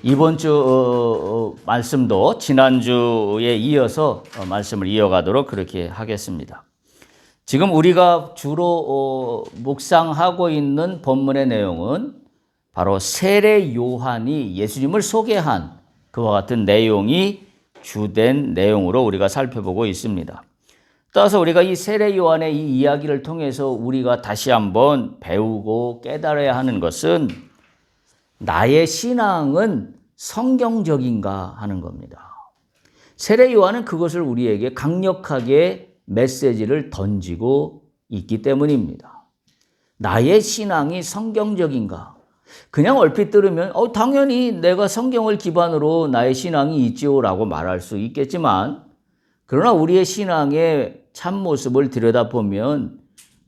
이번 주 말씀도 지난주에 이어서 말씀을 이어가도록 그렇게 하겠습니다. 지금 우리가 주로 묵상하고 있는 본문의 내용은 바로 세례 요한이 예수님을 소개한 그와 같은 내용이 주된 내용으로 우리가 살펴보고 있습니다. 따라서 우리가 이 세례 요한의 이 이야기를 통해서 우리가 다시 한번 배우고 깨달아야 하는 것은 나의 신앙은 성경적인가 하는 겁니다. 세례 요한은 그것을 우리에게 강력하게 메시지를 던지고 있기 때문입니다. 나의 신앙이 성경적인가? 그냥 얼핏 들으면 당연히 내가 성경을 기반으로 나의 신앙이 있지요 라고 말할 수 있겠지만, 그러나 우리의 신앙의 참모습을 들여다보면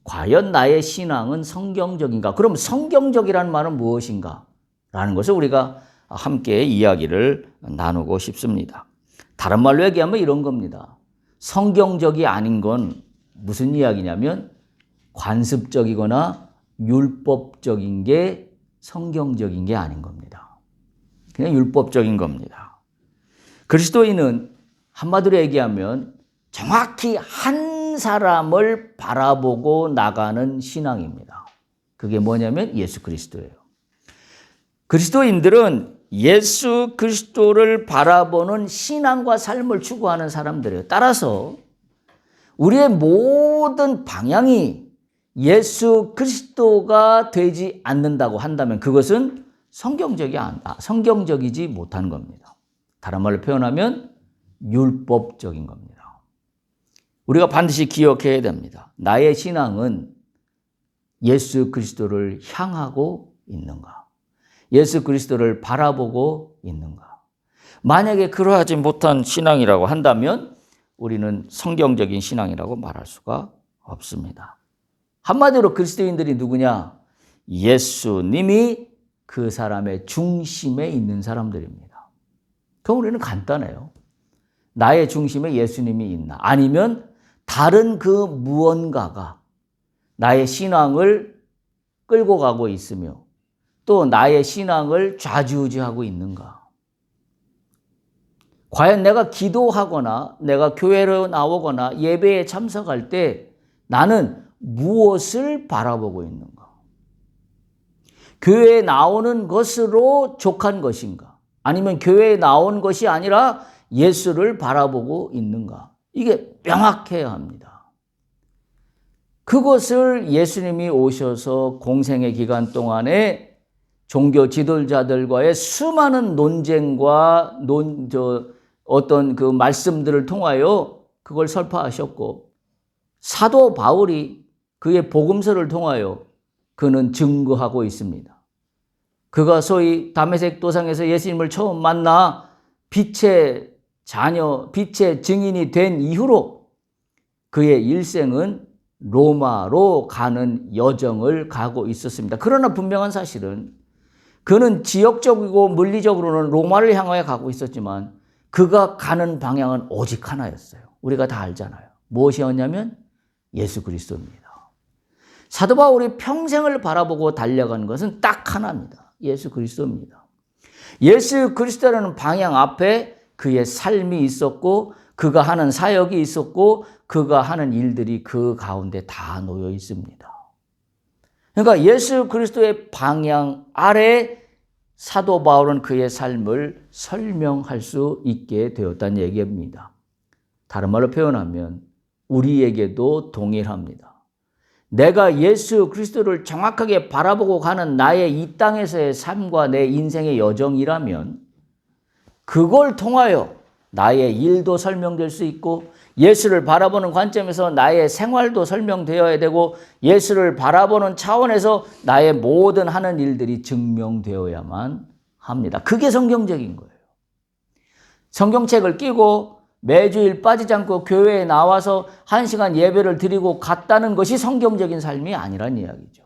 과연 나의 신앙은 성경적인가? 그럼 성경적이라는 말은 무엇인가? 라는 것을 우리가 함께 이야기를 나누고 싶습니다. 다른 말로 얘기하면 이런 겁니다. 성경적이 아닌 건 무슨 이야기냐면 관습적이거나 율법적인 게 성경적인 게 아닌 겁니다. 그냥 율법적인 겁니다. 그리스도인은 한마디로 얘기하면 정확히 한 사람을 바라보고 나가는 신앙입니다. 그게 뭐냐면 예수 그리스도예요. 그리스도인들은 예수 그리스도를 바라보는 신앙과 삶을 추구하는 사람들이에요. 따라서 우리의 모든 방향이 예수 그리스도가 되지 않는다고 한다면 그것은 성경적이지 못한 겁니다. 다른 말로 표현하면 율법적인 겁니다. 우리가 반드시 기억해야 됩니다. 나의 신앙은 예수 그리스도를 향하고 있는가? 예수 그리스도를 바라보고 있는가? 만약에 그러하지 못한 신앙이라고 한다면 우리는 성경적인 신앙이라고 말할 수가 없습니다. 한마디로 그리스도인들이 누구냐? 예수님이 그 사람의 중심에 있는 사람들입니다. 그럼 우리는 간단해요. 나의 중심에 예수님이 있나? 아니면 다른 그 무언가가 나의 신앙을 끌고 가고 있으며 또 나의 신앙을 좌지우지하고 있는가? 과연 내가 기도하거나 내가 교회로 나오거나 예배에 참석할 때 나는 무엇을 바라보고 있는가? 교회에 나오는 것으로 족한 것인가? 아니면 교회에 나온 것이 아니라 예수를 바라보고 있는가? 이게 명확해야 합니다. 그것을 예수님이 오셔서 공생의 기간 동안에 종교 지도자들과의 수많은 논쟁과 어떤 그 말씀들을 통하여 그걸 설파하셨고, 사도 바울이 그의 복음서를 통하여 그는 증거하고 있습니다. 그가 소위 다메섹 도상에서 예수님을 처음 만나 빛의 자녀, 빛의 증인이 된 이후로 그의 일생은 로마로 가는 여정을 가고 있었습니다. 그러나 분명한 사실은 그는 지역적이고 물리적으로는 로마를 향하여 가고 있었지만 그가 가는 방향은 오직 하나였어요. 우리가 다 알잖아요. 무엇이었냐면 예수 그리스도입니다. 사도 바울이 평생을 바라보고 달려간 것은 딱 하나입니다. 예수 그리스도입니다. 예수 그리스도라는 방향 앞에 그의 삶이 있었고 그가 하는 사역이 있었고 그가 하는 일들이 그 가운데 다 놓여 있습니다. 그러니까 예수 그리스도의 방향 아래 사도 바울은 그의 삶을 설명할 수 있게 되었다는 얘기입니다. 다른 말로 표현하면 우리에게도 동일합니다. 내가 예수 그리스도를 정확하게 바라보고 가는 나의 이 땅에서의 삶과 내 인생의 여정이라면 그걸 통하여 나의 일도 설명될 수 있고 예수를 바라보는 관점에서 나의 생활도 설명되어야 되고 예수를 바라보는 차원에서 나의 모든 하는 일들이 증명되어야만 합니다. 그게 성경적인 거예요. 성경책을 끼고 매주일 빠지지 않고 교회에 나와서 1시간 예배를 드리고 갔다는 것이 성경적인 삶이 아니란 이야기죠.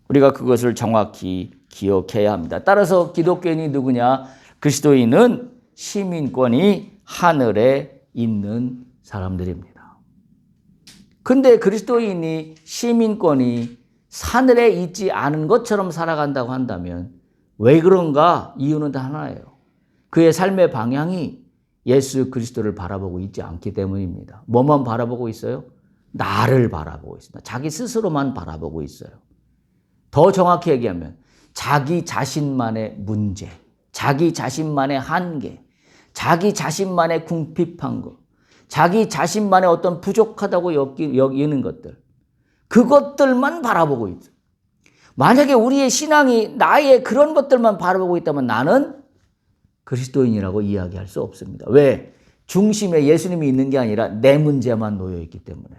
우리가 그것을 정확히 기억해야 합니다. 따라서 기독교인이 누구냐? 그리스도인은 시민권이 하늘에 있는 사람들입니다. 근데 그리스도인이 시민권이 하늘에 있지 않은 것처럼 살아간다고 한다면 왜 그런가? 이유는 다 하나예요. 그의 삶의 방향이 예수 그리스도를 바라보고 있지 않기 때문입니다. 뭐만 바라보고 있어요? 나를 바라보고 있습니다. 자기 스스로만 바라보고 있어요. 더 정확히 얘기하면 자기 자신만의 문제, 자기 자신만의 한계, 자기 자신만의 궁핍한 것, 자기 자신만의 어떤 부족하다고 여기는 것들, 그것들만 바라보고 있어요. 만약에 우리의 신앙이 나의 그런 것들만 바라보고 있다면 나는 그리스도인이라고 이야기할 수 없습니다. 왜? 중심에 예수님이 있는 게 아니라 내 문제만 놓여 있기 때문에.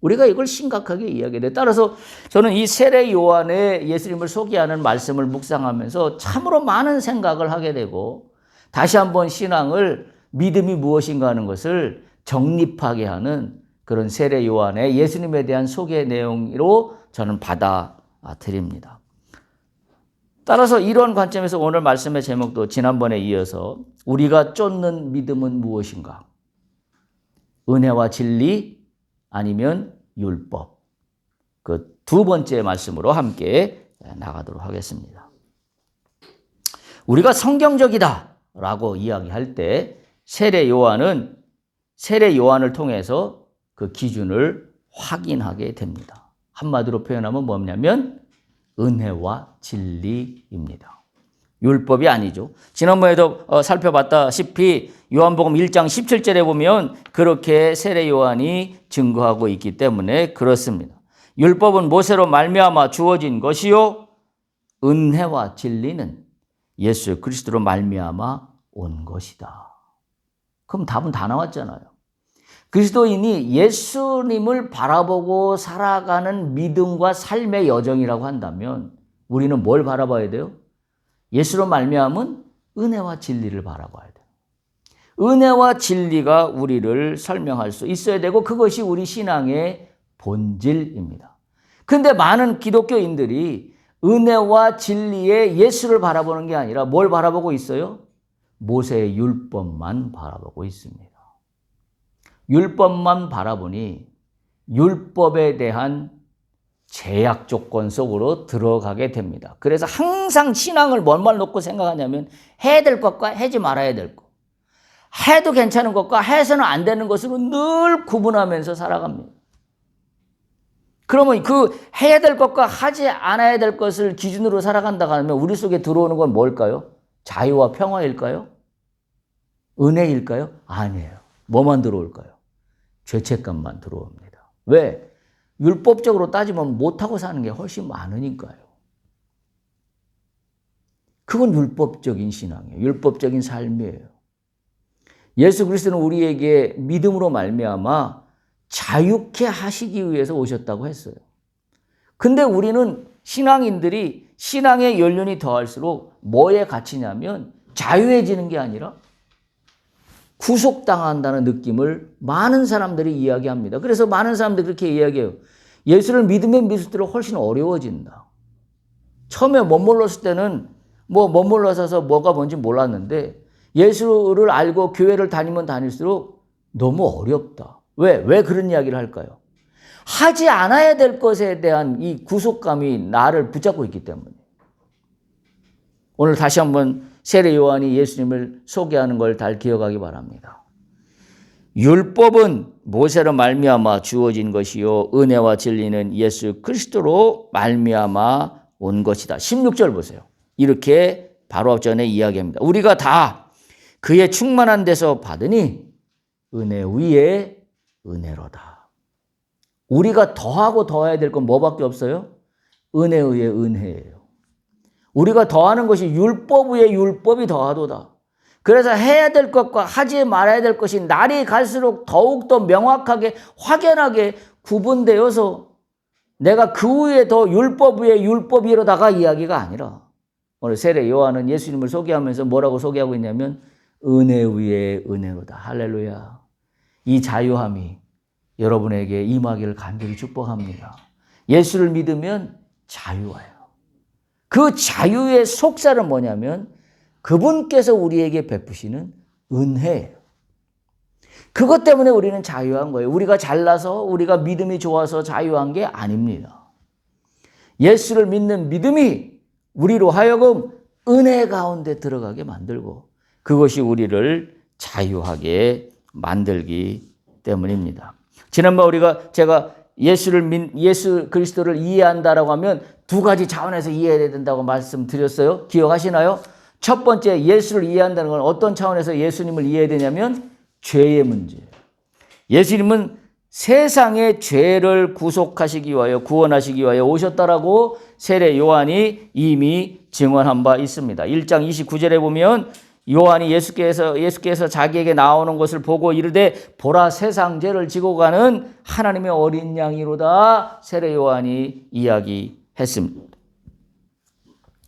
우리가 이걸 심각하게 이야기해야 돼. 따라서 저는 이 세례 요한의 예수님을 소개하는 말씀을 묵상하면서 참으로 많은 생각을 하게 되고 다시 한번 신앙을 믿음이 무엇인가 하는 것을 정립하게 하는 그런 세례 요한의 예수님에 대한 소개 내용으로 저는 받아들입니다. 따라서 이런 관점에서 오늘 말씀의 제목도 지난번에 이어서 우리가 쫓는 믿음은 무엇인가? 은혜와 진리 아니면 율법. 그 두 번째 말씀으로 함께 나가도록 하겠습니다. 우리가 성경적이다라고 이야기할 때 세례 요한을 통해서 그 기준을 확인하게 됩니다. 한마디로 표현하면 뭐냐면 은혜와 진리입니다. 율법이 아니죠. 지난번에도 살펴봤다시피 요한복음 1장 17절에 보면 그렇게 세례 요한이 증거하고 있기 때문에 그렇습니다. 율법은 모세로 말미암아 주어진 것이요 은혜와 진리는 예수 그리스도로 말미암아 온 것이다. 그럼 답은 다 나왔잖아요. 그리스도인이 예수님을 바라보고 살아가는 믿음과 삶의 여정이라고 한다면 우리는 뭘 바라봐야 돼요? 예수로 말미암은 은혜와 진리를 바라봐야 돼요. 은혜와 진리가 우리를 설명할 수 있어야 되고 그것이 우리 신앙의 본질입니다. 그런데 많은 기독교인들이 은혜와 진리의 예수를 바라보는 게 아니라 뭘 바라보고 있어요? 모세의 율법만 바라보고 있습니다. 율법만 바라보니 율법에 대한 제약 조건 속으로 들어가게 됩니다. 그래서 항상 신앙을 뭔말 놓고 생각하냐면 해야 될 것과 하지 말아야 될 것. 해도 괜찮은 것과 해서는 안 되는 것으로 늘 구분하면서 살아갑니다. 그러면 그 해야 될 것과 하지 않아야 될 것을 기준으로 살아간다고 하면 우리 속에 들어오는 건 뭘까요? 자유와 평화일까요? 은혜일까요? 아니에요. 뭐만 들어올까요? 죄책감만 들어옵니다. 왜? 율법적으로 따지면 못하고 사는 게 훨씬 많으니까요. 그건 율법적인 신앙이에요. 율법적인 삶이에요. 예수 그리스도는 우리에게 믿음으로 말미암아 자유케 하시기 위해서 오셨다고 했어요. 근데 우리는 신앙인들이 신앙의 연륜이 더할수록 뭐에 갇히냐면 자유해지는 게 아니라 구속당한다는 느낌을 많은 사람들이 이야기합니다. 그래서 많은 사람들이 그렇게 이야기해요. 예수를 믿으면 믿을수록 훨씬 어려워진다. 처음에 머물렀을 때는 머물러서 뭐가 뭔지 몰랐는데 예수를 알고 교회를 다니면 다닐수록 너무 어렵다. 왜 그런 이야기를 할까요? 하지 않아야 될 것에 대한 이 구속감이 나를 붙잡고 있기 때문에. 오늘 다시 한번 세례 요한이 예수님을 소개하는 걸 잘 기억하기 바랍니다. 율법은 모세로 말미암아 주어진 것이요 은혜와 진리는 예수 그리스도로 말미암아 온 것이다. 16절 보세요. 이렇게 바로 앞전에 이야기합니다. 우리가 다 그의 충만한 데서 받으니 은혜 위에 은혜로다. 우리가 더하고 더해야 될 건 뭐밖에 없어요? 은혜 위에 은혜예요. 우리가 더하는 것이 율법 위에 율법이 더하도다. 그래서 해야 될 것과 하지 말아야 될 것이 날이 갈수록 더욱더 명확하게 확연하게 구분되어서 내가 그 위에 더 율법 위에 율법이로다가 이야기가 아니라 오늘 세례 요한은 예수님을 소개하면서 뭐라고 소개하고 있냐면 은혜 위에 은혜로다. 할렐루야. 이 자유함이 여러분에게 임하기를 간절히 축복합니다. 예수를 믿으면 자유와요. 그 자유의 속살은 뭐냐면 그분께서 우리에게 베푸시는 은혜예요. 그것 때문에 우리는 자유한 거예요. 우리가 잘나서 우리가 믿음이 좋아서 자유한 게 아닙니다. 예수를 믿는 믿음이 우리로 하여금 은혜 가운데 들어가게 만들고 그것이 우리를 자유하게 만들기 때문입니다. 지난번 제가 예수 그리스도를 이해한다라고 하면 두 가지 차원에서 이해해야 된다고 말씀드렸어요. 기억하시나요? 첫 번째 예수를 이해한다는 건 어떤 차원에서 예수님을 이해해야 되냐면 죄의 문제예요. 예수님은 세상의 죄를 구속하시기 위하여 구원하시기 위하여 오셨다라고 세례 요한이 이미 증언한 바 있습니다. 1장 29절에 보면 요한이 예수께서 자기에게 나오는 것을 보고 이르되 보라 세상 죄를 지고 가는 하나님의 어린 양이로다 세례 요한이 이야기했습니다.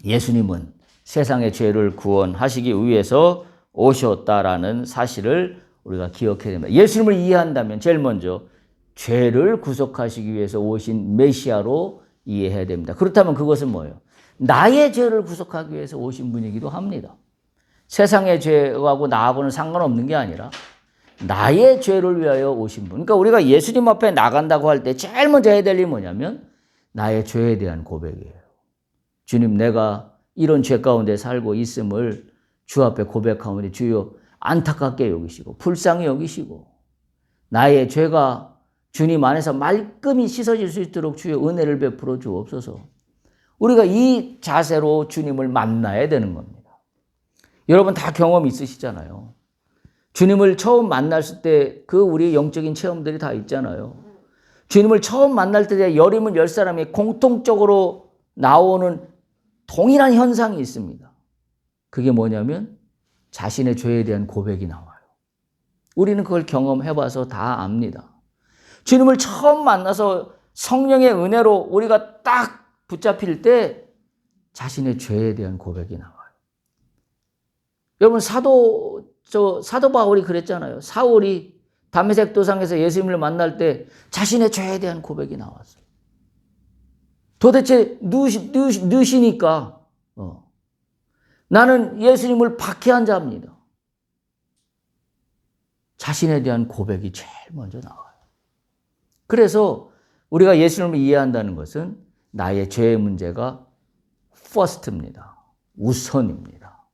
예수님은 세상의 죄를 구원하시기 위해서 오셨다라는 사실을 우리가 기억해야 됩니다. 예수님을 이해한다면 제일 먼저 죄를 구속하시기 위해서 오신 메시아로 이해해야 됩니다. 그렇다면 그것은 뭐예요? 나의 죄를 구속하기 위해서 오신 분이기도 합니다. 세상의 죄하고 나하고는 상관없는 게 아니라 나의 죄를 위하여 오신 분. 그러니까 우리가 예수님 앞에 나간다고 할 때 제일 먼저 해야 될 일이 뭐냐면 나의 죄에 대한 고백이에요. 주님, 내가 이런 죄 가운데 살고 있음을 주 앞에 고백하오니 주여 안타깝게 여기시고 불쌍히 여기시고 나의 죄가 주님 안에서 말끔히 씻어질 수 있도록 주의 은혜를 베풀어 주옵소서. 우리가 이 자세로 주님을 만나야 되는 겁니다. 여러분 다 경험 있으시잖아요. 주님을 처음 만났을 때 그 우리 영적인 체험들이 다 있잖아요. 주님을 처음 만날 때 10사람이 공통적으로 나오는 동일한 현상이 있습니다. 그게 뭐냐면 자신의 죄에 대한 고백이 나와요. 우리는 그걸 경험해봐서 다 압니다. 주님을 처음 만나서 성령의 은혜로 우리가 딱 붙잡힐 때 자신의 죄에 대한 고백이 나와요. 여러분 사도 바울이 그랬잖아요. 사울이 다메섹 도상에서 예수님을 만날 때 자신의 죄에 대한 고백이 나왔어요. 도대체 누시니까 나는 예수님을 박해한 자입니다. 자신에 대한 고백이 제일 먼저 나와요. 그래서 우리가 예수님을 이해한다는 것은 나의 죄의 문제가 first입니다. 우선입니다.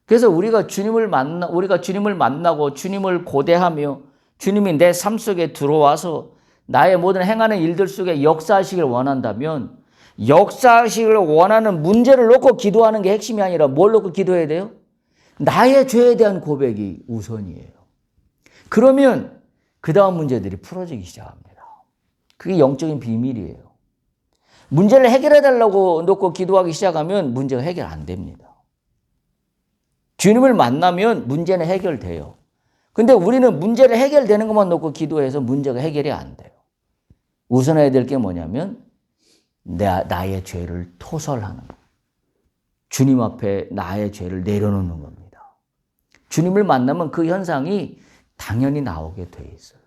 그래서 우리가 주님을 만나고 주님을 고대하며 주님이 내 삶 속에 들어와서 나의 모든 행하는 일들 속에 역사하시길 원한다면 역사하시길 원하는 문제를 놓고 기도하는 게 핵심이 아니라 뭘 놓고 기도해야 돼요? 나의 죄에 대한 고백이 우선이에요. 그러면 그 다음 문제들이 풀어지기 시작합니다. 그게 영적인 비밀이에요. 문제를 해결해달라고 놓고 기도하기 시작하면 문제가 해결 안 됩니다. 주님을 만나면 문제는 해결돼요. 근데 우리는 문제를 해결되는 것만 놓고 기도해서 문제가 해결이 안 돼요. 우선해야 될 게 뭐냐면 나의 죄를 토설하는 것. 주님 앞에 나의 죄를 내려놓는 겁니다. 주님을 만나면 그 현상이 당연히 나오게 돼 있어요.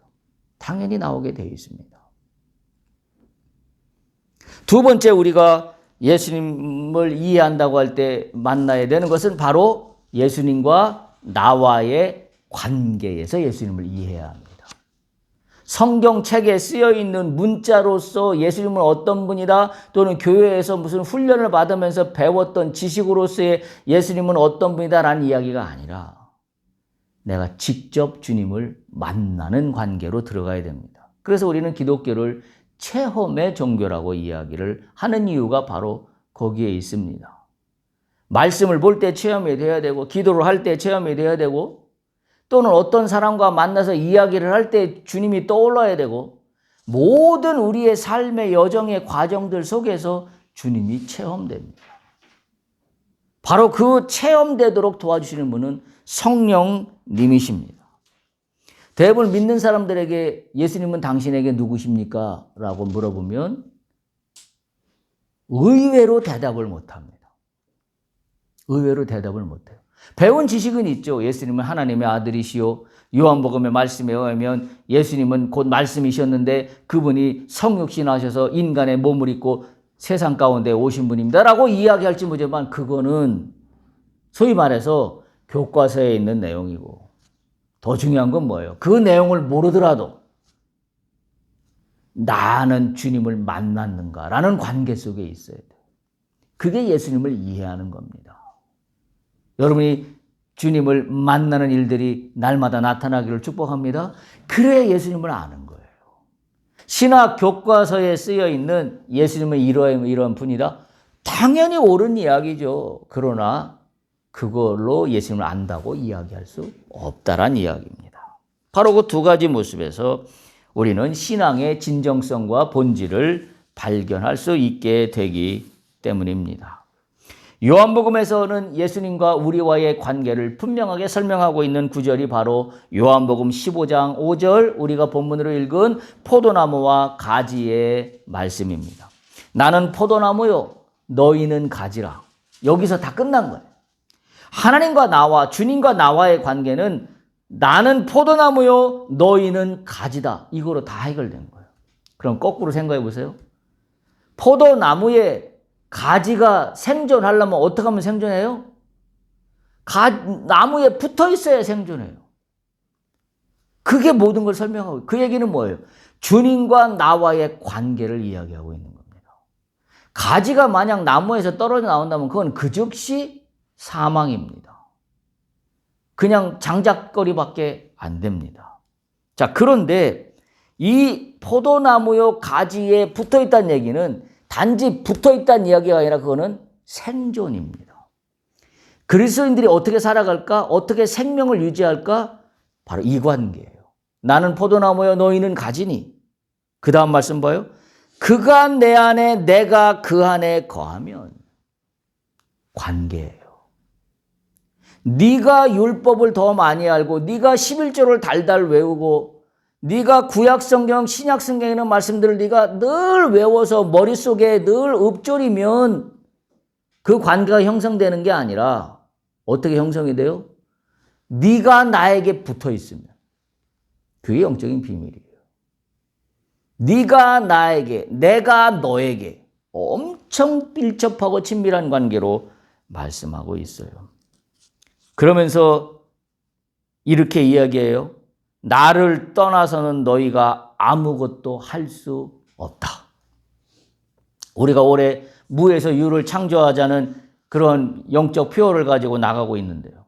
당연히 나오게 돼 있습니다. 두 번째 우리가 예수님을 이해한다고 할 때 만나야 되는 것은 바로 예수님과 나와의 관계에서 예수님을 이해해야 합니다. 성경책에 쓰여 있는 문자로서 예수님은 어떤 분이다 또는 교회에서 무슨 훈련을 받으면서 배웠던 지식으로서의 예수님은 어떤 분이다라는 이야기가 아니라 내가 직접 주님을 만나는 관계로 들어가야 됩니다. 그래서 우리는 기독교를 체험의 종교라고 이야기를 하는 이유가 바로 거기에 있습니다. 말씀을 볼 때 체험이 돼야 되고 기도를 할 때 체험이 돼야 되고 또는 어떤 사람과 만나서 이야기를 할 때 주님이 떠올라야 되고 모든 우리의 삶의 여정의 과정들 속에서 주님이 체험됩니다. 바로 그 체험되도록 도와주시는 분은 성령님이십니다. 대부분 믿는 사람들에게 예수님은 당신에게 누구십니까? 라고 물어보면 의외로 대답을 못합니다. 의외로 대답을 못해요. 배운 지식은 있죠. 예수님은 하나님의 아들이시오. 요한복음의 말씀에 의하면 예수님은 곧 말씀이셨는데 그분이 성육신하셔서 인간의 몸을 입고 세상 가운데 오신 분입니다. 라고 이야기할지 모르지만 그거는 소위 말해서 교과서에 있는 내용이고 더 중요한 건 뭐예요? 그 내용을 모르더라도 나는 주님을 만났는가라는 관계 속에 있어야 돼요. 그게 예수님을 이해하는 겁니다. 여러분이 주님을 만나는 일들이 날마다 나타나기를 축복합니다. 그래야 예수님을 아는 거예요. 신학 교과서에 쓰여 있는 예수님은 이러한 분이다. 당연히 옳은 이야기죠. 그러나 그걸로 예수님을 안다고 이야기할 수 없다란 이야기입니다. 바로 그 두 가지 모습에서 우리는 신앙의 진정성과 본질을 발견할 수 있게 되기 때문입니다. 요한복음에서는 예수님과 우리와의 관계를 분명하게 설명하고 있는 구절이 바로 요한복음 15장 5절 우리가 본문으로 읽은 포도나무와 가지의 말씀입니다. 나는 포도나무요 너희는 가지라. 여기서 다 끝난 거예요. 하나님과 나와 주님과 나와의 관계는 나는 포도나무요 너희는 가지다. 이거로 다 해결된 거예요. 그럼 거꾸로 생각해 보세요. 포도나무에 가지가 생존하려면 어떻게 하면 생존해요? 나무에 붙어 있어야 생존해요. 그게 모든 걸 설명하고 그 얘기는 뭐예요? 주님과 나와의 관계를 이야기하고 있는 겁니다. 가지가 만약 나무에서 떨어져 나온다면 그건 그 즉시 사망입니다. 그냥 장작거리밖에 안 됩니다. 자, 그런데 이 포도나무요 가지에 붙어 있다는 얘기는 단지 붙어 있다는 이야기가 아니라 그거는 생존입니다. 그리스도인들이 어떻게 살아갈까? 어떻게 생명을 유지할까? 바로 이 관계예요. 나는 포도나무여 너희는 가지니. 그 다음 말씀 봐요. 그가 내 안에 내가 그 안에 거하면 관계예요. 네가 율법을 더 많이 알고 네가 11조를 달달 외우고 네가 구약성경, 신약성경에 있는 말씀들을 네가 늘 외워서 머릿속에 늘 읊조리면 그 관계가 형성되는 게 아니라 어떻게 형성이 돼요? 네가 나에게 붙어 있으면 그게 영적인 비밀이에요. 네가 나에게, 내가 너에게 엄청 밀접하고 친밀한 관계로 말씀하고 있어요. 그러면서 이렇게 이야기해요. 나를 떠나서는 너희가 아무것도 할 수 없다. 우리가 올해 무에서 유를 창조하자는 그런 영적 표어를 가지고 나가고 있는데요.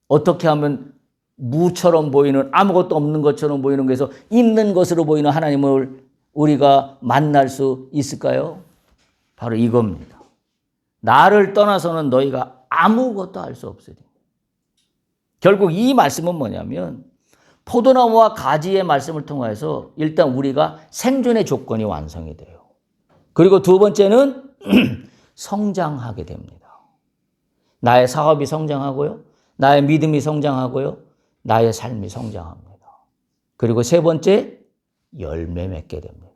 어떻게 하면 무처럼 보이는 아무것도 없는 것처럼 보이는 것에서 있는 것으로 보이는 하나님을 우리가 만날 수 있을까요? 바로 이겁니다. 나를 떠나서는 너희가 아무것도 할 수 없으리. 결국 이 말씀은 뭐냐면 포도나무와 가지의 말씀을 통해서 일단 우리가 생존의 조건이 완성이 돼요. 그리고 두 번째는 성장하게 됩니다. 나의 사업이 성장하고요. 나의 믿음이 성장하고요. 나의 삶이 성장합니다. 그리고 세 번째, 열매 맺게 됩니다.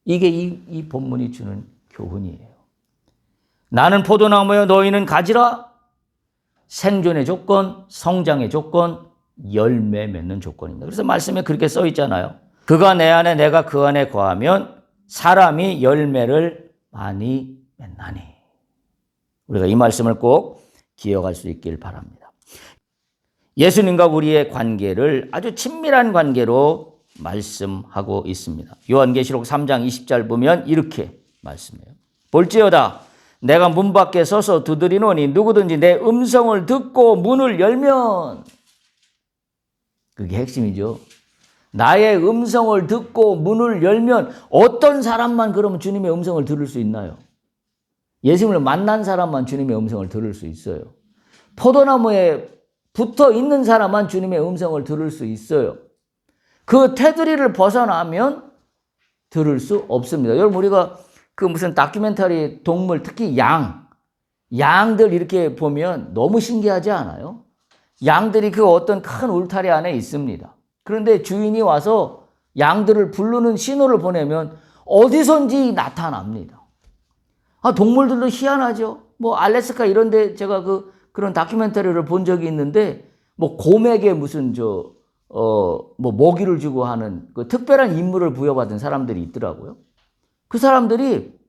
이게 이 본문이 주는 교훈이에요. 나는 포도나무여 너희는 가지라. 생존의 조건, 성장의 조건, 열매 맺는 조건입니다. 그래서 말씀에 그렇게 써 있잖아요. 그가 내 안에 내가 그 안에 거하면 사람이 열매를 많이 맺나니. 우리가 이 말씀을 꼭 기억할 수 있길 바랍니다. 예수님과 우리의 관계를 아주 친밀한 관계로 말씀하고 있습니다. 요한계시록 3장 20절 보면 이렇게 말씀해요. 볼지어다 내가 문 밖에 서서 두드리노니 누구든지 내 음성을 듣고 문을 열면, 그게 핵심이죠. 나의 음성을 듣고 문을 열면 어떤 사람만 그러면 주님의 음성을 들을 수 있나요? 예수님을 만난 사람만 주님의 음성을 들을 수 있어요. 포도나무에 붙어 있는 사람만 주님의 음성을 들을 수 있어요. 그 테두리를 벗어나면 들을 수 없습니다. 여러분 우리가 그 무슨 다큐멘터리 동물 특히 양들 이렇게 보면 너무 신기하지 않아요? 양들이 그 어떤 큰 울타리 안에 있습니다. 그런데 주인이 와서 양들을 부르는 신호를 보내면 어디선지 나타납니다. 동물들도 희한하죠. 뭐 알래스카 이런 데 제가 그런 다큐멘터리를 본 적이 있는데 뭐 곰에게 무슨 뭐 먹이를 주고 하는 그 특별한 임무를 부여받은 사람들이 있더라고요. 그 사람들이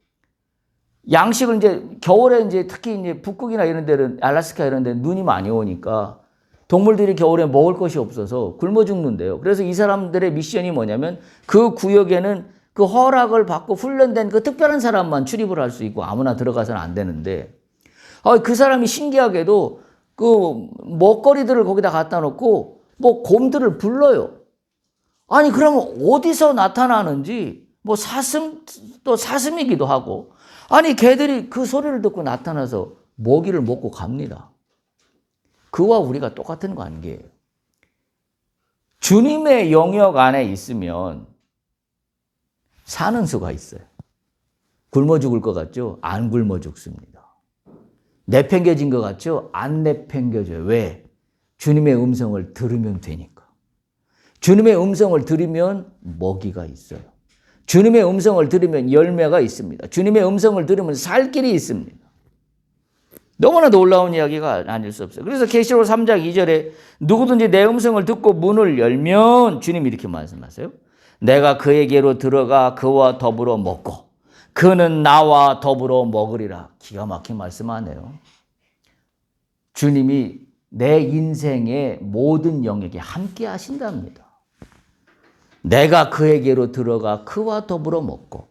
양식을 이제 겨울에 이제 특히 이제 북극이나 이런 데는 알래스카 이런 데 눈이 많이 오니까 동물들이 겨울에 먹을 것이 없어서 굶어 죽는데요. 그래서 이 사람들의 미션이 뭐냐면 그 구역에는 그 허락을 받고 훈련된 그 특별한 사람만 출입을 할 수 있고 아무나 들어가서는 안 되는데, 그 사람이 신기하게도 그 먹거리들을 거기다 갖다 놓고 뭐 곰들을 불러요. 아니 그러면 어디서 나타나는지 뭐 또 사슴이기도 하고, 아니 개들이 그 소리를 듣고 나타나서 먹이를 먹고 갑니다. 그와 우리가 똑같은 관계예요. 주님의 영역 안에 있으면 사는 수가 있어요. 굶어 죽을 것 같죠? 안 굶어 죽습니다. 내팽개진 것 같죠? 안 내팽개져요. 왜? 주님의 음성을 들으면 되니까. 주님의 음성을 들으면 먹이가 있어요. 주님의 음성을 들으면 열매가 있습니다. 주님의 음성을 들으면 살 길이 있습니다. 너무나 놀라운 이야기가 아닐 수 없어요. 그래서 계시록 3장 2절에 누구든지 내 음성을 듣고 문을 열면, 주님이 이렇게 말씀하세요. 내가 그에게로 들어가 그와 더불어 먹고 그는 나와 더불어 먹으리라. 기가 막힌 말씀하네요. 주님이 내 인생의 모든 영역에 함께 하신답니다. 내가 그에게로 들어가 그와 더불어 먹고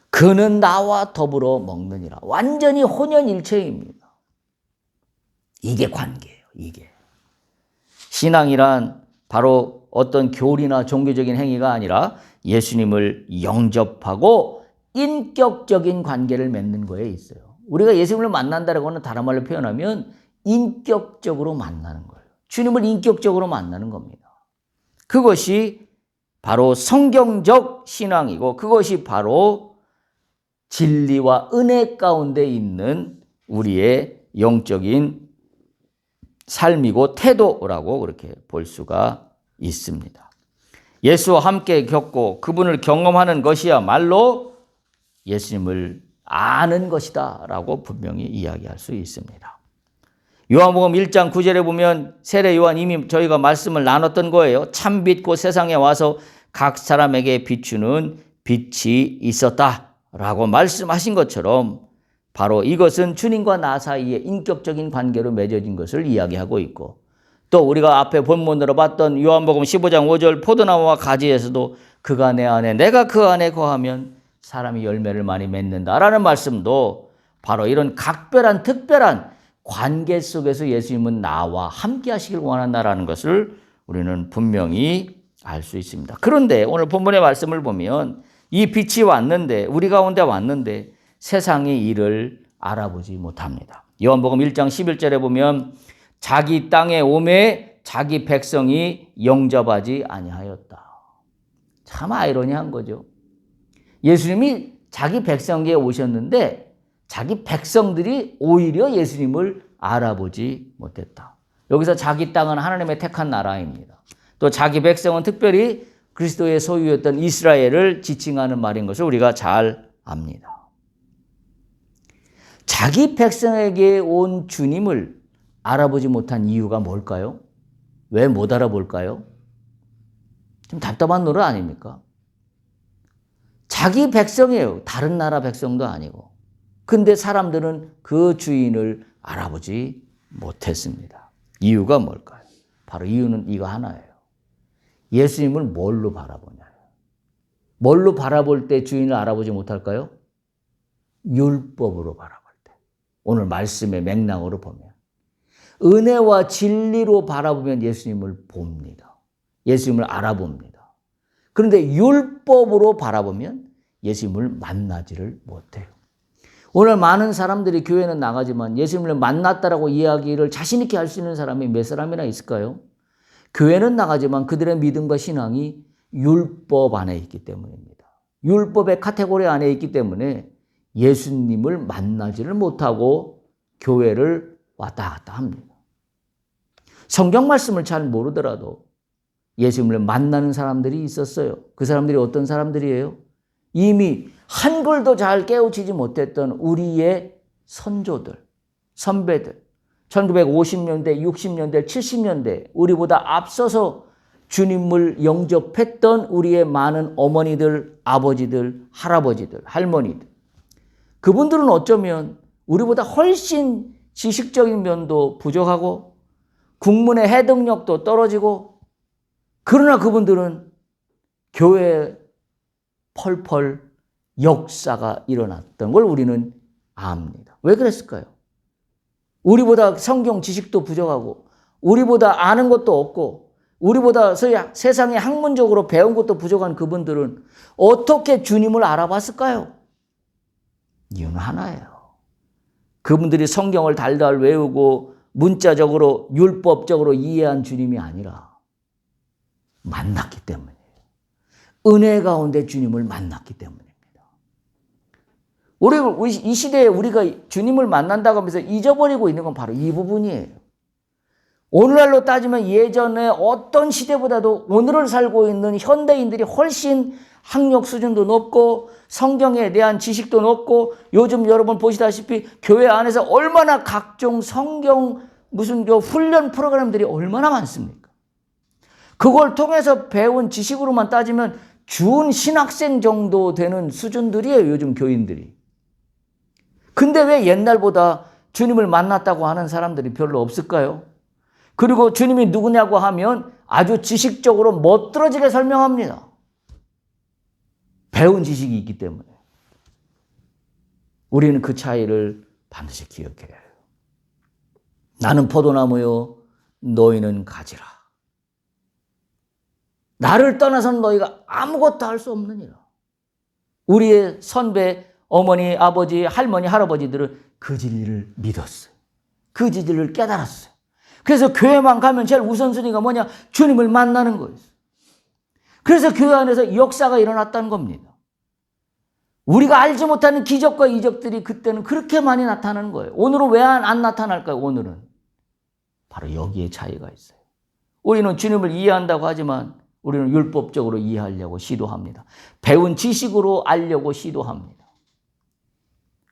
그는 나와 더불어 먹느니라. 완전히 혼연일체입니다. 이게 관계예요. 이게. 신앙이란 바로 어떤 교리나 종교적인 행위가 아니라 예수님을 영접하고 인격적인 관계를 맺는 거에 있어요. 우리가 예수님을 만난다라고 하는 다른 말로 표현하면 인격적으로 만나는 거예요. 주님을 인격적으로 만나는 겁니다. 그것이 바로 성경적 신앙이고, 그것이 바로 진리와 은혜 가운데 있는 우리의 영적인 삶이고 태도라고 그렇게 볼 수가 있습니다. 예수와 함께 겪고 그분을 경험하는 것이야말로 예수님을 아는 것이다 라고 분명히 이야기할 수 있습니다. 요한복음 1장 9절에 보면 세례 요한 이미 저희가 말씀을 나눴던 거예요. 참빛 곧 세상에 와서 각 사람에게 비추는 빛이 있었다 라고 말씀하신 것처럼 바로 이것은 주님과 나 사이의 인격적인 관계로 맺어진 것을 이야기하고 있고, 또 우리가 앞에 본문으로 봤던 요한복음 15장 5절 포도나무와 가지에서도 그가 내 안에 내가 그 안에 거하면 사람이 열매를 많이 맺는다라는 말씀도 바로 이런 각별한 특별한 관계 속에서 예수님은 나와 함께 하시길 원한다라는 것을 우리는 분명히 알 수 있습니다. 그런데 오늘 본문의 말씀을 보면 이 빛이 왔는데, 우리 가운데 왔는데 세상이 이를 알아보지 못합니다. 요한복음 1장 11절에 보면 자기 땅에 오매 자기 백성이 영접하지 아니하였다. 참 아이러니한 거죠. 예수님이 자기 백성에게 오셨는데 자기 백성들이 오히려 예수님을 알아보지 못했다. 여기서 자기 땅은 하나님의 택한 나라입니다. 또 자기 백성은 특별히 그리스도의 소유였던 이스라엘을 지칭하는 말인 것을 우리가 잘 압니다. 자기 백성에게 온 주님을 알아보지 못한 이유가 뭘까요? 왜 못 알아볼까요? 좀 답답한 노릇 아닙니까? 자기 백성이에요. 다른 나라 백성도 아니고. 근데 사람들은 그 주인을 알아보지 못했습니다. 이유가 뭘까요? 바로 이유는 이거 하나예요. 예수님을 뭘로 바라보냐요. 뭘로 바라볼 때 주인을 알아보지 못할까요? 율법으로 바라볼 때. 오늘 말씀의 맥락으로 보면 은혜와 진리로 바라보면 예수님을 봅니다. 예수님을 알아봅니다. 그런데 율법으로 바라보면 예수님을 만나지를 못해요. 오늘 많은 사람들이 교회는 나가지만 예수님을 만났다라고 이야기를 자신 있게 할 수 있는 사람이 몇 사람이나 있을까요? 교회는 나가지만 그들의 믿음과 신앙이 율법 안에 있기 때문입니다. 율법의 카테고리 안에 있기 때문에 예수님을 만나지를 못하고 교회를 왔다 갔다 합니다. 성경 말씀을 잘 모르더라도 예수님을 만나는 사람들이 있었어요. 그 사람들이 어떤 사람들이에요? 이미 한글도 잘 깨우치지 못했던 우리의 선조들, 선배들, 1950년대, 60년대, 70년대 우리보다 앞서서 주님을 영접했던 우리의 많은 어머니들, 아버지들, 할아버지들, 할머니들. 그분들은 어쩌면 우리보다 훨씬 지식적인 면도 부족하고 국문의 해독력도 떨어지고, 그러나 그분들은 교회에 펄펄 역사가 일어났던 걸 우리는 압니다. 왜 그랬을까요? 우리보다 성경 지식도 부족하고 우리보다 아는 것도 없고 우리보다 세상에 학문적으로 배운 것도 부족한 그분들은 어떻게 주님을 알아봤을까요? 이유는 하나예요. 그분들이 성경을 달달 외우고 문자적으로 율법적으로 이해한 주님이 아니라 만났기 때문이에요. 은혜 가운데 주님을 만났기 때문입니다. 우리 이 시대에 우리가 주님을 만난다고 하면서 잊어버리고 있는 건 바로 이 부분이에요. 오늘날로 따지면 예전에 어떤 시대보다도 오늘을 살고 있는 현대인들이 훨씬 학력 수준도 높고 성경에 대한 지식도 높고 요즘 여러분 보시다시피 교회 안에서 얼마나 각종 성경 무슨 훈련 프로그램들이 얼마나 많습니까? 그걸 통해서 배운 지식으로만 따지면 준 신학생 정도 되는 수준들이에요, 요즘 교인들이. 근데 왜 옛날보다 주님을 만났다고 하는 사람들이 별로 없을까요? 그리고 주님이 누구냐고 하면 아주 지식적으로 멋들어지게 설명합니다. 배운 지식이 있기 때문에. 우리는 그 차이를 반드시 기억해야 해요. 나는 포도나무요, 너희는 가지라. 나를 떠나서는 너희가 아무것도 할 수 없느니라. 우리의 선배, 어머니, 아버지, 할머니, 할아버지들은 그 진리를 믿었어요. 그 진리를 깨달았어요. 그래서 교회만 가면 제일 우선순위가 뭐냐? 주님을 만나는 거예요. 그래서 교회 안에서 역사가 일어났다는 겁니다. 우리가 알지 못하는 기적과 이적들이 그때는 그렇게 많이 나타나는 거예요. 오늘은 왜 안 나타날까요? 오늘은. 바로 여기에 차이가 있어요. 우리는 주님을 이해한다고 하지만 우리는 율법적으로 이해하려고 시도합니다. 배운 지식으로 알려고 시도합니다.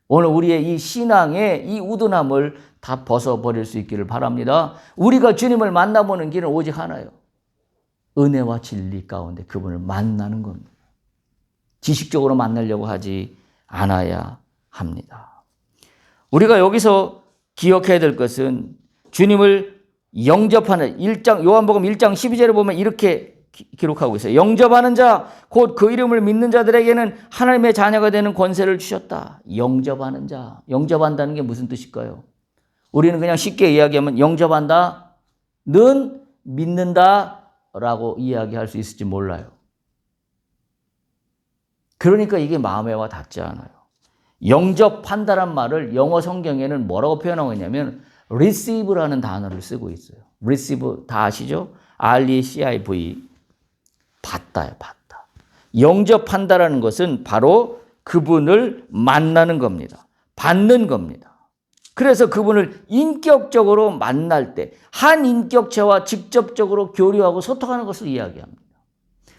오늘 우리의 이 신앙의 이 우둔함을 다 벗어버릴 수 있기를 바랍니다. 우리가 주님을 만나보는 길은 오직 하나예요. 은혜와 진리 가운데 그분을 만나는 겁니다. 지식적으로 만나려고 하지 않아야 합니다. 우리가 여기서 기억해야 될 것은 주님을 영접하는 요한복음 1장 12절에 보면 이렇게 기록하고 있어요. 영접하는 자, 곧 그 이름을 믿는 자들에게는 하나님의 자녀가 되는 권세를 주셨다. 영접하는 자. 영접한다는 게 무슨 뜻일까요? 우리는 그냥 쉽게 이야기하면 영접한다는 믿는다라고 이야기할 수 있을지 몰라요. 그러니까 이게 마음에 와 닿지 않아요. 영접한다란 말을 영어 성경에는 뭐라고 표현하고 있냐면 receive라는 단어를 쓰고 있어요. receive 다 아시죠? R-E-C-I-V. 받다요, 받다. 영접한다라는 것은 바로 그분을 만나는 겁니다. 받는 겁니다. 그래서 그분을 인격적으로 만날 때 한 인격체와 직접적으로 교류하고 소통하는 것을 이야기합니다.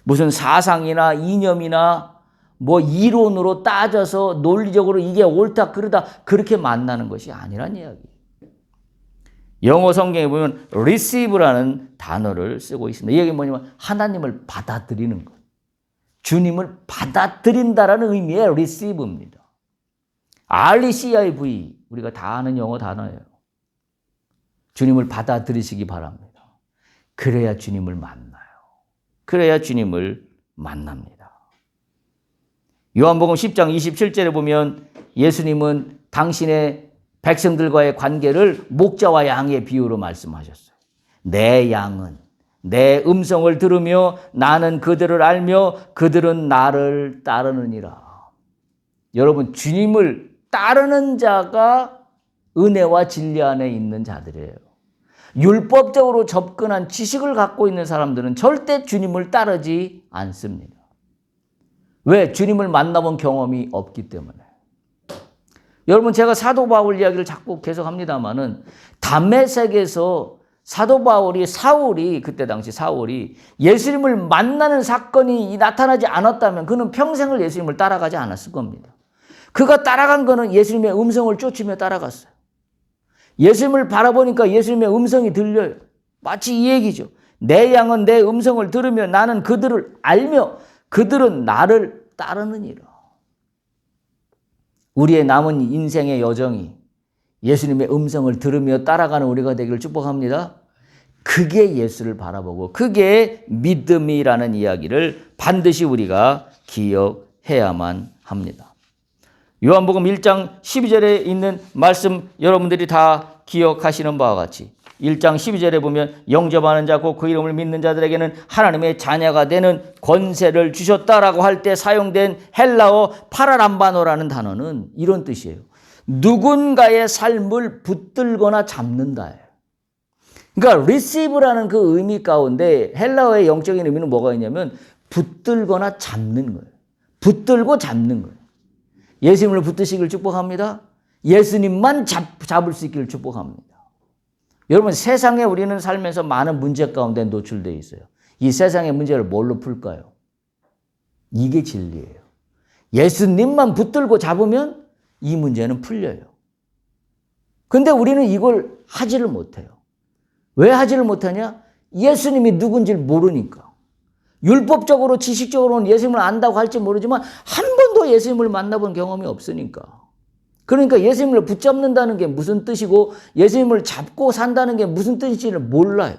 무슨 사상이나 이념이나 뭐 이론으로 따져서 논리적으로 이게 옳다 그르다 그렇게 만나는 것이 아니란 이야기예요. 영어 성경에 보면 receive라는 단어를 쓰고 있습니다. 이 얘기는 뭐냐면 하나님을 받아들이는 것. 주님을 받아들인다라는 의미의 receive입니다. R-E-C-I-V 우리가 다 아는 영어 단어예요. 주님을 받아들이시기 바랍니다. 그래야 주님을 만나요. 그래야 주님을 만납니다. 요한복음 10장 27절에 보면 예수님은 당신의 백성들과의 관계를 목자와 양의 비유로 말씀하셨어요. 내 양은 내 음성을 들으며 나는 그들을 알며 그들은 나를 따르느니라. 여러분, 주님을 따르는 자가 은혜와 진리 안에 있는 자들이에요. 율법적으로 접근한 지식을 갖고 있는 사람들은 절대 주님을 따르지 않습니다. 왜? 주님을 만나본 경험이 없기 때문에. 여러분, 제가 사도 바울 이야기를 자꾸 계속합니다마는 담메색에서 사도 바울이 그때 당시 사울이 예수님을 만나는 사건이 나타나지 않았다면 그는 평생을 예수님을 따라가지 않았을 겁니다. 그가 따라간 거는 예수님의 음성을 쫓으며 따라갔어요. 예수님을 바라보니까 예수님의 음성이 들려요. 마치 이 얘기죠. 내 양은 내 음성을 들으며 나는 그들을 알며 그들은 나를 따르느니라. 우리의 남은 인생의 여정이 예수님의 음성을 들으며 따라가는 우리가 되기를 축복합니다. 그게 예수를 바라보고 그게 믿음이라는 이야기를 반드시 우리가 기억해야 해야만 합니다. 요한복음 1장 12절에 있는 말씀 여러분들이 다 기억하시는 바와 같이 1장 12절에 보면 영접하는 자 곧 그 이름을 믿는 자들에게는 하나님의 자녀가 되는 권세를 주셨다라고 할 때 사용된 헬라어 파라람바노라는 단어는 이런 뜻이에요. 누군가의 삶을 붙들거나 잡는다예요. 그러니까 receive라는 그 의미 가운데 헬라어의 영적인 의미는 뭐가 있냐면 붙들거나 잡는 거예요. 붙들고 잡는 거예요. 예수님을 붙드시길 축복합니다. 예수님만 잡을 수 있기를 축복합니다. 여러분, 세상에 우리는 살면서 많은 문제 가운데 노출되어 있어요. 이 세상의 문제를 뭘로 풀까요? 이게 진리예요. 예수님만 붙들고 잡으면 이 문제는 풀려요. 근데 우리는 이걸 하지를 못해요. 왜 하지를 못하냐? 예수님이 누군지를 모르니까. 율법적으로 지식적으로는 예수님을 안다고 할지 모르지만 한 번도 예수님을 만나본 경험이 없으니까. 그러니까 예수님을 붙잡는다는 게 무슨 뜻이고 예수님을 잡고 산다는 게 무슨 뜻인지를 몰라요.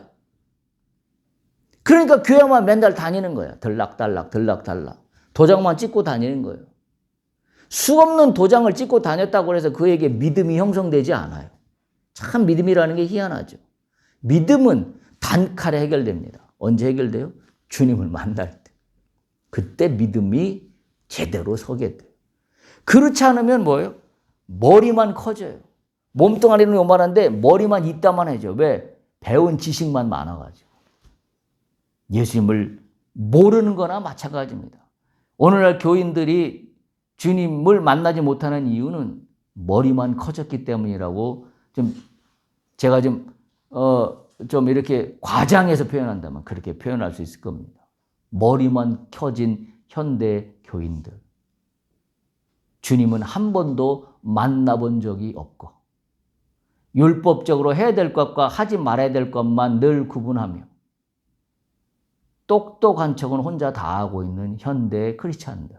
그러니까 교회만 맨날 다니는 거야. 들락달락 들락달락. 도장만 찍고 다니는 거예요. 수없는 도장을 찍고 다녔다고 해서 그에게 믿음이 형성되지 않아요. 참 믿음이라는 게 희한하죠. 믿음은 단칼에 해결됩니다. 언제 해결돼요? 주님을 만날 때. 그때 믿음이 제대로 서게 돼요. 그렇지 않으면 뭐예요? 머리만 커져요. 몸뚱아리는 요만한데 머리만 이따만 해져. 왜? 배운 지식만 많아가지고. 예수님을 모르는 거나 마찬가지입니다. 오늘날 교인들이 주님을 만나지 못하는 이유는 머리만 커졌기 때문이라고 제가 좀 이렇게 과장해서 표현한다면 그렇게 표현할 수 있을 겁니다. 머리만 켜진 현대 교인들. 주님은 한 번도 만나본 적이 없고 율법적으로 해야 될 것과 하지 말아야 될 것만 늘 구분하며 똑똑한 척은 혼자 다 하고 있는 현대 크리스찬들.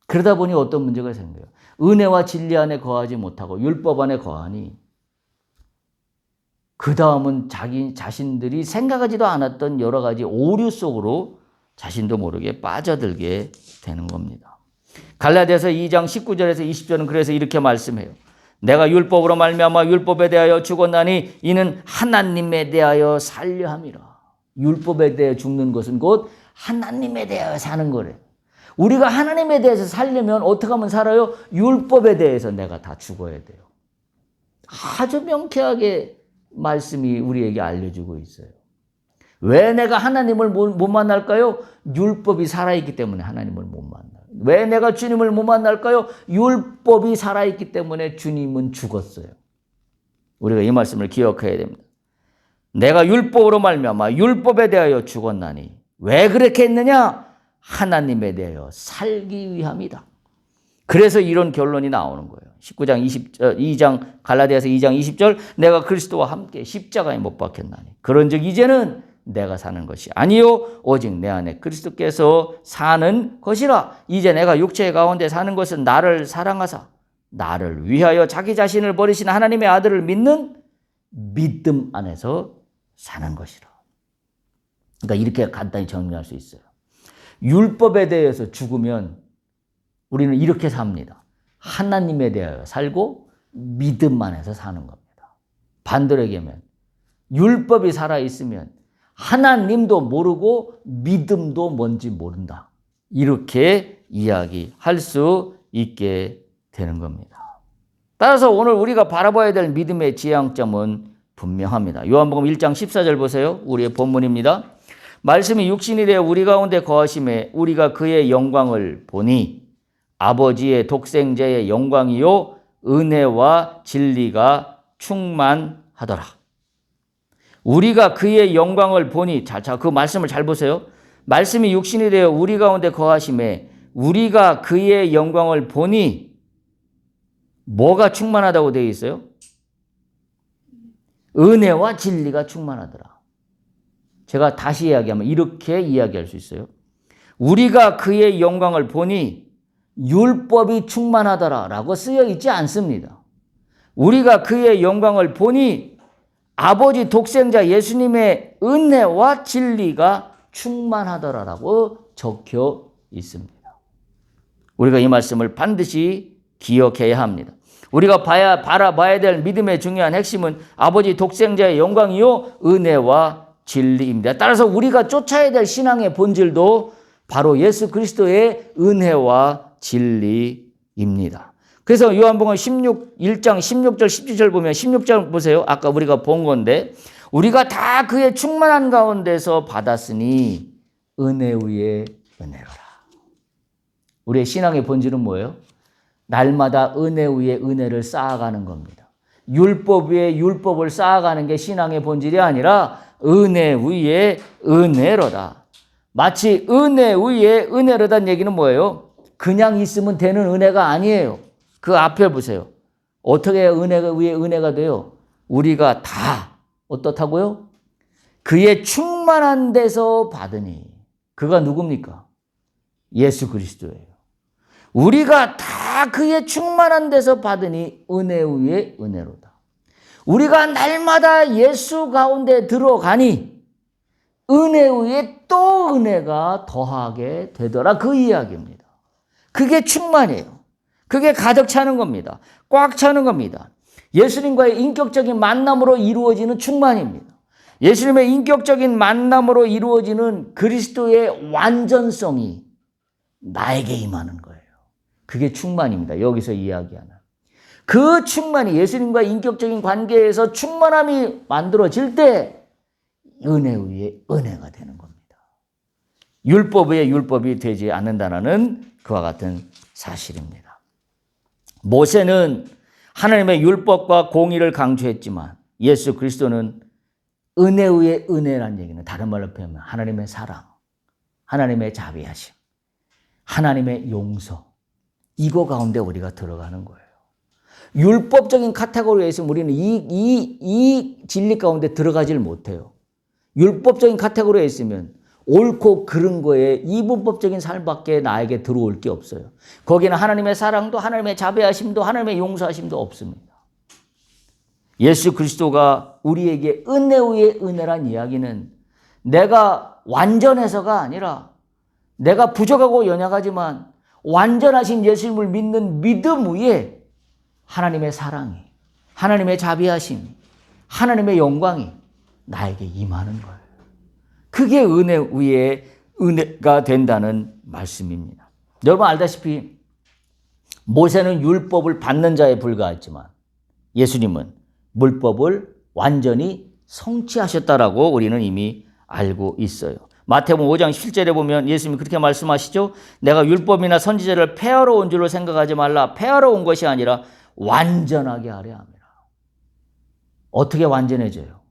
그러다 보니 어떤 문제가 생겨요. 은혜와 진리 안에 거하지 못하고 율법 안에 거하니 그 다음은 자기 자신들이 생각하지도 않았던 여러 가지 오류 속으로 자신도 모르게 빠져들게 되는 겁니다. 갈라디아서 2장 19절에서 20절은 그래서 이렇게 말씀해요. 내가 율법으로 말미암아 율법에 대하여 죽었나니 이는 하나님에 대하여 살려 함이라. 율법에 대해 죽는 것은 곧 하나님에 대하여 사는 거래요. 우리가 하나님에 대해서 살려면 어떻게 하면 살아요? 율법에 대해서 내가 다 죽어야 돼요. 아주 명쾌하게 말씀이 우리에게 알려주고 있어요. 왜 내가 하나님을 못 만날까요? 율법이 살아있기 때문에 하나님을 못 만나요. 왜 내가 주님을 못 만날까요? 율법이 살아있기 때문에 주님은 죽었어요. 우리가 이 말씀을 기억해야 됩니다. 내가 율법으로 말미암아 율법에 대하여 죽었나니 왜 그렇게 했느냐? 하나님에 대하여 살기 위함이다. 그래서 이런 결론이 나오는 거예요. 2장 갈라디아서 2장 20절 내가 그리스도와 함께 십자가에 못 박혔나니 그런즉 이제는 내가 사는 것이 아니요 오직 내 안에 그리스도께서 사는 것이라. 이제 내가 육체의 가운데 사는 것은 나를 사랑하사 나를 위하여 자기 자신을 버리신 하나님의 아들을 믿는 믿음 안에서 사는 것이라. 그러니까 이렇게 간단히 정리할 수 있어요. 율법에 대해서 죽으면 우리는 이렇게 삽니다. 하나님에 대하여 살고 믿음 안에서 사는 겁니다. 반대로 얘기하면 율법이 살아있으면 하나님도 모르고 믿음도 뭔지 모른다. 이렇게 이야기할 수 있게 되는 겁니다. 따라서 오늘 우리가 바라봐야 될 믿음의 지향점은 분명합니다. 요한복음 1장 14절 보세요. 우리의 본문입니다. 말씀이 육신이 되어 우리 가운데 거하심에 우리가 그의 영광을 보니 아버지의 독생자의 영광이요 은혜와 진리가 충만하더라. 우리가 그의 영광을 보니 그 말씀을 잘 보세요. 말씀이 육신이 되어 우리 가운데 거하심에 우리가 그의 영광을 보니 뭐가 충만하다고 되어 있어요? 은혜와 진리가 충만하더라. 제가 다시 이야기하면 이렇게 이야기할 수 있어요. 우리가 그의 영광을 보니 율법이 충만하더라 라고 쓰여 있지 않습니다. 우리가 그의 영광을 보니 아버지 독생자 예수님의 은혜와 진리가 충만하더라 라고 적혀 있습니다. 우리가 이 말씀을 반드시 기억해야 합니다. 우리가 바라봐야 될 믿음의 중요한 핵심은 아버지 독생자의 영광이요 은혜와 진리입니다. 따라서 우리가 쫓아야 될 신앙의 본질도 바로 예수 그리스도의 은혜와 진리입니다. 그래서 요한복음 1장 16절 17절 보면 16절 보세요. 아까 우리가 본 건데 우리가 다 그의 충만한 가운데서 받았으니 은혜 위에 은혜로라. 우리의 신앙의 본질은 뭐예요? 날마다 은혜 위에 은혜를 쌓아가는 겁니다. 율법 위에 율법을 쌓아가는 게 신앙의 본질이 아니라 은혜 위에 은혜로다. 마치 은혜 위에 은혜로다는 얘기는 뭐예요? 그냥 있으면 되는 은혜가 아니에요. 그 앞에 보세요. 어떻게 은혜가 위에 은혜가 돼요? 우리가 다 어떻다고요? 그의 충만한 데서 받으니. 그가 누굽니까? 예수 그리스도예요. 우리가 다 그의 충만한 데서 받으니 은혜 위에 은혜로다. 우리가 날마다 예수 가운데 들어가니 은혜 위에 또 은혜가 더하게 되더라. 그 이야기입니다. 그게 충만이에요. 그게 가득 차는 겁니다. 꽉 차는 겁니다. 예수님과의 인격적인 만남으로 이루어지는 충만입니다. 예수님의 인격적인 만남으로 이루어지는 그리스도의 완전성이 나에게 임하는 거예요. 그게 충만입니다. 여기서 이야기하는. 그 충만이 예수님과 인격적인 관계에서 충만함이 만들어질 때 은혜 위에 은혜가 되는 겁니다. 율법 위에 율법이 되지 않는다는 그와 같은 사실입니다. 모세는 하나님의 율법과 공의를 강조했지만 예수 그리스도는 은혜 위에 은혜라는 얘기는 다른 말로 표현하면 하나님의 사랑, 하나님의 자비하심, 하나님의 용서 이거 가운데 우리가 들어가는 거예요. 율법적인 카테고리에 있으면 우리는 이 진리 가운데 들어가질 못해요. 율법적인 카테고리에 있으면 옳고 그른 거에 이분법적인 삶밖에 나에게 들어올 게 없어요. 거기는 하나님의 사랑도 하나님의 자비하심도 하나님의 용서하심도 없습니다. 예수 그리스도가 우리에게 은혜 위에 은혜란 이야기는 내가 완전해서가 아니라 내가 부족하고 연약하지만 완전하신 예수님을 믿는 믿음 위에 하나님의 사랑이, 하나님의 자비하심이, 하나님의 영광이 나에게 임하는 거예요. 그게 은혜 위에 은혜가 된다는 말씀입니다. 여러분 알다시피 모세는 율법을 받는 자에 불과했지만 예수님은 물법을 완전히 성취하셨다라고 우리는 이미 알고 있어요. 마태복음 5장 7절에 보면 예수님이 그렇게 말씀하시죠. 내가 율법이나 선지자를 폐하러 온 줄로 생각하지 말라. 폐하러 온 것이 아니라 완전하게 하려 함이라. 어떻게 완전해져요?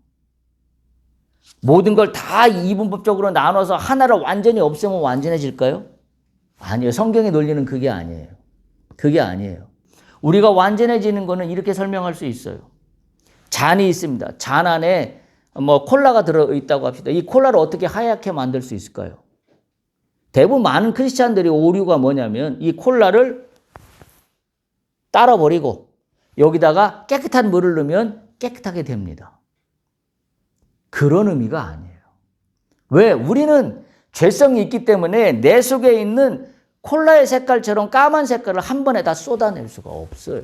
모든 걸 다 이분법적으로 나눠서 하나를 완전히 없애면 완전해질까요? 아니에요. 성경의 논리는 그게 아니에요. 그게 아니에요. 우리가 완전해지는 거는 이렇게 설명할 수 있어요. 잔이 있습니다. 잔 안에 콜라가 들어있다고 합시다. 이 콜라를 어떻게 하얗게 만들 수 있을까요? 대부분 많은 크리스찬들의 오류가 뭐냐면 이 콜라를 따라버리고 여기다가 깨끗한 물을 넣으면 깨끗하게 됩니다. 그런 의미가 아니에요. 왜? 우리는 죄성이 있기 때문에 내 속에 있는 콜라의 색깔처럼 까만 색깔을 한 번에 다 쏟아낼 수가 없어요.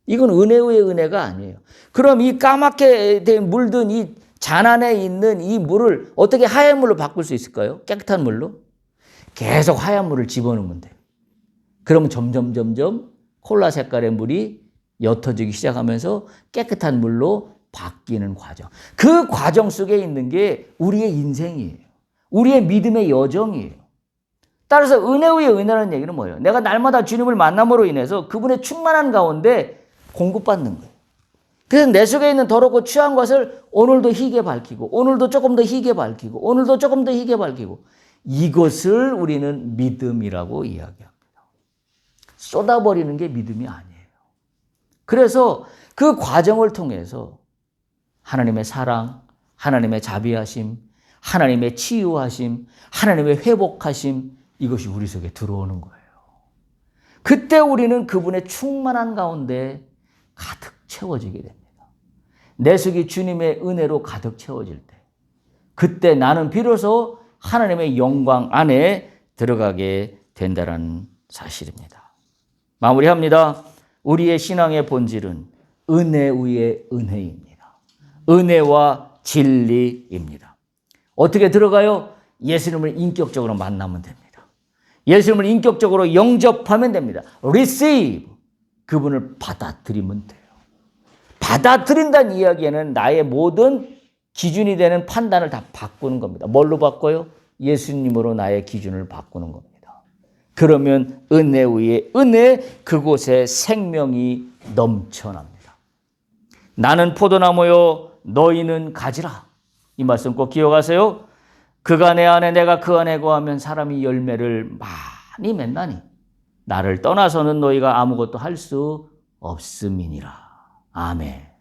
이건 은혜 위의 은혜가 아니에요. 그럼 이 까맣게 물든 이 잔 안에 있는 이 물을 어떻게 하얀 물로 바꿀 수 있을까요? 깨끗한 물로? 계속 하얀 물을 집어넣으면 돼요. 그러면 점점 콜라 색깔의 물이 옅어지기 시작하면서 깨끗한 물로 바뀌는 과정. 그 과정 속에 있는 게 우리의 인생이에요. 우리의 믿음의 여정이에요. 따라서 은혜 위에 은혜라는 얘기는 뭐예요? 내가 날마다 주님을 만남으로 인해서 그분의 충만한 가운데 공급받는 거예요. 그래서 내 속에 있는 더럽고 취한 것을 오늘도 희게 밝히고 오늘도 조금 더 희게 밝히고 오늘도 조금 더 희게 밝히고 이것을 우리는 믿음이라고 이야기합니다. 쏟아버리는 게 믿음이 아니에요. 그래서 그 과정을 통해서 하나님의 사랑, 하나님의 자비하심, 하나님의 치유하심, 하나님의 회복하심 이것이 우리 속에 들어오는 거예요. 그때 우리는 그분의 충만한 가운데 가득 채워지게 됩니다. 내 속이 주님의 은혜로 가득 채워질 때 그때 나는 비로소 하나님의 영광 안에 들어가게 된다는 사실입니다. 마무리합니다. 우리의 신앙의 본질은 은혜 위에 은혜입니다. 은혜와 진리입니다. 어떻게 들어가요? 예수님을 인격적으로 만나면 됩니다. 예수님을 인격적으로 영접하면 됩니다. receive. 그분을 받아들이면 돼요. 받아들인다는 이야기에는 나의 모든 기준이 되는 판단을 다 바꾸는 겁니다. 뭘로 바꿔요? 예수님으로 나의 기준을 바꾸는 겁니다. 그러면 은혜 위에 은혜, 그곳에 생명이 넘쳐납니다. 나는 포도나무요, 너희는 가지라. 이 말씀 꼭 기억하세요. 그가 내 안에 내가 그 안에 거하면 사람이 열매를 많이 맺나니 나를 떠나서는 너희가 아무것도 할 수 없음이니라. 아멘.